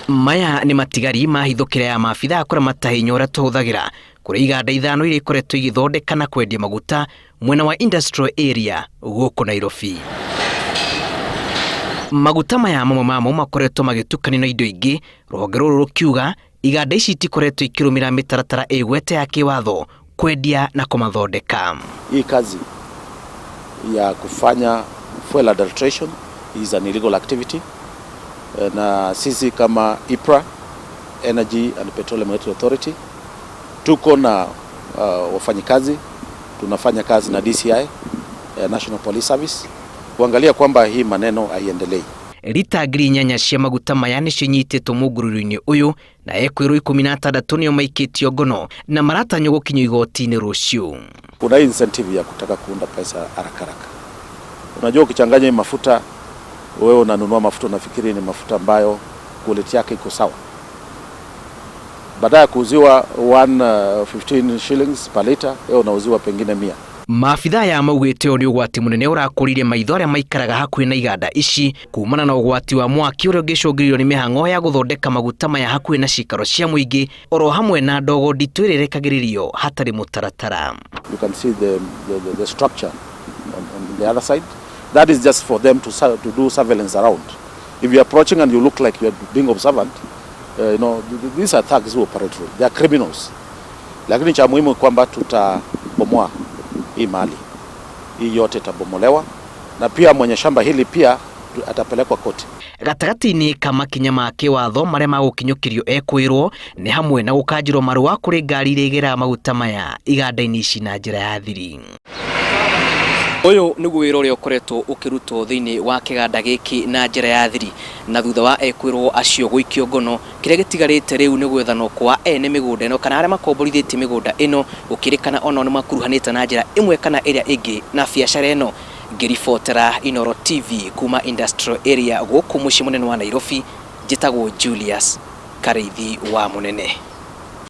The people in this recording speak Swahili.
Maya ni matigari ma hithukira ya Maabithaa kuramata hinya uria tuhuthagira kuri iganda ithano iria ikoretwo igithondeka na kwendia maguta mwena wa Industrial Area guku Nairobi. Maguta maya mamo makoretwo magitukanio na indo ingi, ruhonge ruru rukiuga iganda ici itikoretwo ikirumira mitaratara igwete ya kiwatho kwendia na kumathondeka. Hii kazi ya kufanya fuel adulteration is an illegal activity, na sisi kama IPRA, Energy and Petroleum Authority, tuko na wafanyikazi, tunafanya kazi na DCI, National Police Service, kuangalia kwamba hii maneno haiendelei. Lita ngiri 8 cia maguta maya ni cinyititwo mugururu-ini uyu na Ekuirwo 16 nio maikitio ngono na maratanywo gukinywo igoti-ini rucio. Kuna incentive ya kutaka kuunda pesa haraka. Unajua ukichanganya mafuta, wewe unanunua mafuta unafikiri ni mafuta ambayo quality yake iko sawa. Baada ya kuuziwa 115 shillings per liter, wewe unauziwa pengine 100. Maabithaa ya maugite ni ugwati munene urakuririe maitho aria maikaraga hakuhi na iganda ici kumana na ugwati wa mwaki uria ungicungirirwo ni mihango ya guthondeka maguta maya hakuhi na cikaro cia muingi oro hamwe na ndogo nditu irerikagiririo hatari mutaratara. You can see the structure on the other side. That is just for them to do surveillance around. If you are approaching and you look like you are being observant, these are thugs who operate. They are criminals. Lakini cha muhimu kwamba tutabomoa hii mali. Hii yote itabomolewa na pia mwenye shamba hili pia atapelekwa koti. Gatagati-ini kama kinya ma kiwatho maria magukinyukirio Ekuirwo ni hamwe na gukanjirwo marua kuri ngari iregera maguta maya iganda-ini ici na njira ya thiri. Uyu niguo wira uria ukoretwo ukirutwo thiini wa kiganda giki na njira ya thiri na thutha wa Ekuirwo acio guikio ngono kiria gitigarite riu ni gwethanwo kwa ene migunda ino kana aria makomborithitie migunda ino ukirikana ono ni makuruhanite na njira imwe kana iria ingi na biacara ino. Ngiribotera Inooro TV kuma Industrial Area guku muci munene wa Nairobi, njitagwo Julius Kareithi wa munene.